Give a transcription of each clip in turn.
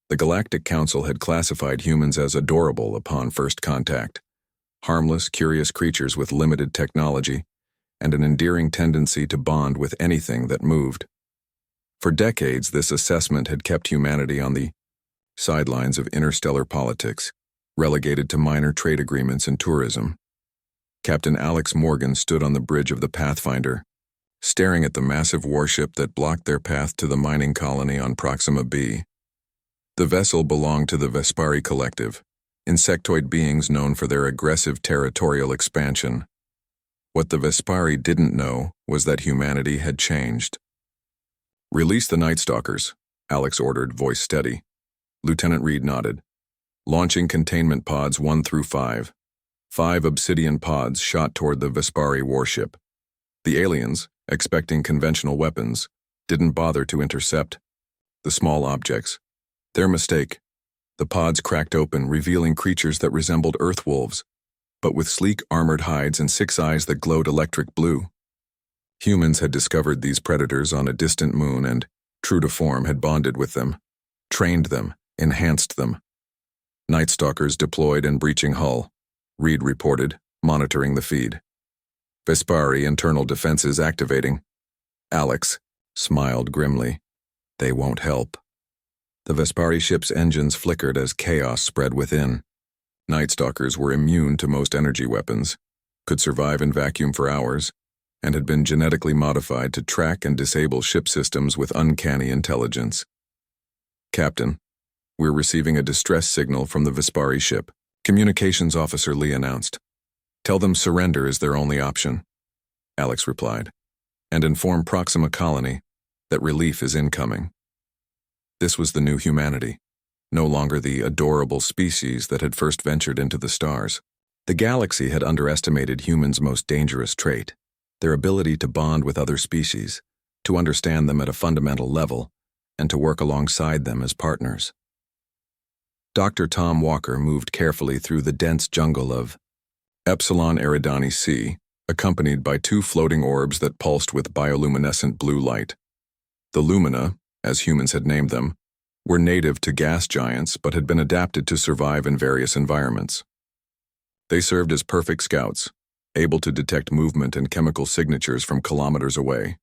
The Galactic Council had classified humans as adorable upon first contact, harmless, curious creatures with limited technology and an endearing tendency to bond with anything that moved. For decades, this assessment had kept humanity on the sidelines of interstellar politics, relegated to minor trade agreements and tourism. Captain Alex Morgan stood on the bridge of the Pathfinder, staring at the massive warship that blocked their path to the mining colony on Proxima B. The vessel belonged to the Vespari Collective, insectoid beings known for their aggressive territorial expansion. What the Vespari didn't know was that humanity had changed. "Release the Night Stalkers," Alex ordered, voice steady. Lieutenant Reed nodded. Launching containment pods 1 through 5. 5 obsidian pods shot toward the Vespari warship. The aliens, expecting conventional weapons, didn't bother to intercept the small objects. Their mistake. The pods cracked open, revealing creatures that resembled earth wolves, but with sleek armored hides and 6 eyes that glowed electric blue. Humans had discovered these predators on a distant moon and, true to form, had bonded with them, trained them, enhanced them. Night Stalkers deployed and breaching hull, Reed reported, monitoring the feed. Vespari internal defenses activating. Alex smiled grimly. They won't help. The Vespari ship's engines flickered as chaos spread within. Night Stalkers were immune to most energy weapons, could survive in vacuum for hours, and had been genetically modified to track and disable ship systems with uncanny intelligence. "Captain, we're receiving a distress signal from the Vespari ship," Communications Officer Lee announced. "Tell them surrender is their only option," Alex replied, "and inform Proxima Colony that relief is incoming." This was the new humanity, no longer the adorable species that had first ventured into the stars. The galaxy had underestimated humans' most dangerous trait, their ability to bond with other species, to understand them at a fundamental level, and to work alongside them as partners. Dr. Tom Walker moved carefully through the dense jungle of Epsilon Eridani C, accompanied by 2 floating orbs that pulsed with bioluminescent blue light. The Lumina, as humans had named them, were native to gas giants but had been adapted to survive in various environments. They served as perfect scouts, able to detect movement and chemical signatures from kilometers away.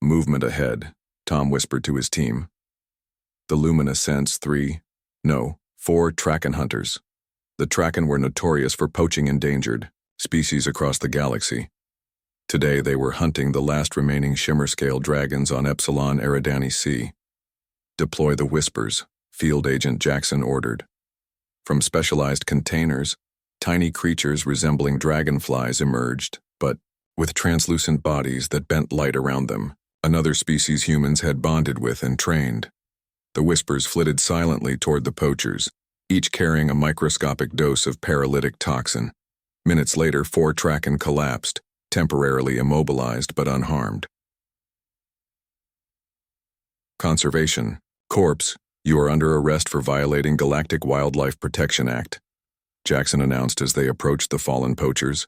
"Movement ahead," Tom whispered to his team. The Lumina sensed 4 Traken hunters. The Traken were notorious for poaching endangered species across the galaxy. Today they were hunting the last remaining shimmer-scale dragons on Epsilon Eridani C. "Deploy the Whispers," Field Agent Jackson ordered. From specialized containers, tiny creatures resembling dragonflies emerged, but with translucent bodies that bent light around them, another species humans had bonded with and trained. The Whispers flitted silently toward the poachers, each carrying a microscopic dose of paralytic toxin. Minutes later, 4 Traken collapsed, temporarily immobilized but unharmed. "Conservation. Corpse, you are under arrest for violating Galactic Wildlife Protection Act," Jackson announced as they approached the fallen poachers.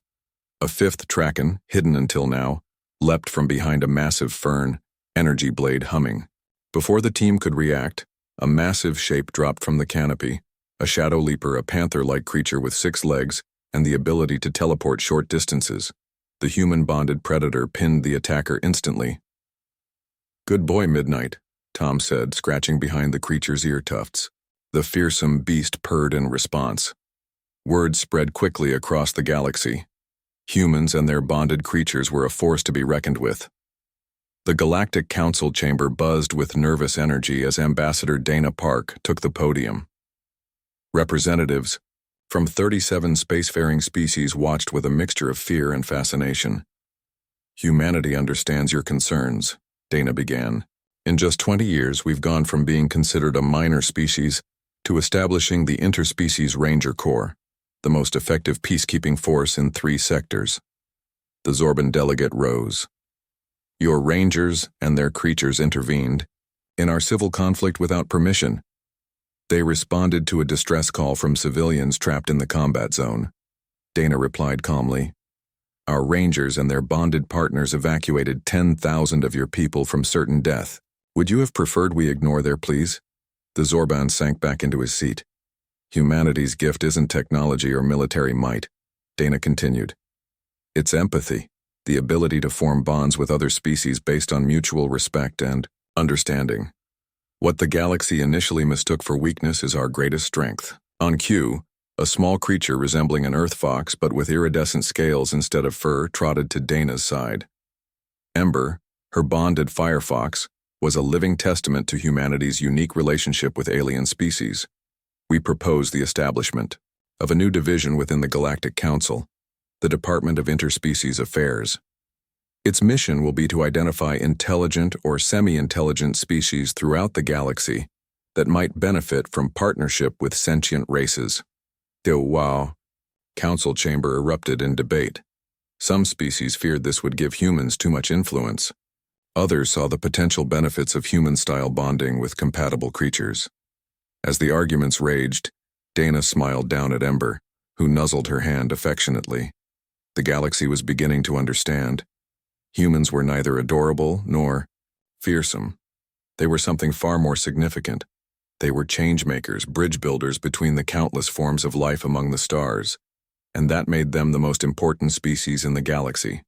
A 5th Traken, hidden until now, leapt from behind a massive fern, energy blade humming. Before the team could react, a massive shape dropped from the canopy, a shadow leaper, a panther-like creature with 6 legs and the ability to teleport short distances. The human-bonded predator pinned the attacker instantly. "Good boy, Midnight," Tom said, scratching behind the creature's ear tufts. The fearsome beast purred in response. Word spread quickly across the galaxy. Humans and their bonded creatures were a force to be reckoned with. The Galactic Council chamber buzzed with nervous energy as Ambassador Dana Park took the podium. Representatives from 37 spacefaring species watched with a mixture of fear and fascination. "Humanity understands your concerns," Dana began. "In just 20 years, we've gone from being considered a minor species to establishing the Interspecies Ranger Corps, the most effective peacekeeping force in 3 sectors." The Zorban delegate rose. "Your rangers and their creatures intervened in our civil conflict without permission. They responded to a distress call from civilians trapped in the combat zone," Dana replied calmly. "Our rangers and their bonded partners evacuated 10,000 of your people from certain death. Would you have preferred we ignore their pleas?" The Zorban sank back into his seat. Humanity's gift isn't technology or military might, Dana continued. It's empathy, the ability to form bonds with other species based on mutual respect and understanding. What the galaxy initially mistook for weakness is our greatest strength. On cue, a small creature resembling an earth fox but with iridescent scales instead of fur trotted to Dana's side. Ember, her bonded firefox, was a living testament to humanity's unique relationship with alien species. We propose the establishment of a new division within the Galactic Council, the Department of Interspecies Affairs. Its mission will be to identify intelligent or semi-intelligent species throughout the galaxy that might benefit from partnership with sentient races. Wow. Council chamber erupted in debate. Some species feared this would give humans too much influence. Others saw the potential benefits of human-style bonding with compatible creatures. As the arguments raged, Dana smiled down at Ember, who nuzzled her hand affectionately. The galaxy was beginning to understand. Humans were neither adorable nor fearsome. They were something far more significant. They were change-makers, bridge builders between the countless forms of life among the stars, and that made them the most important species in the galaxy.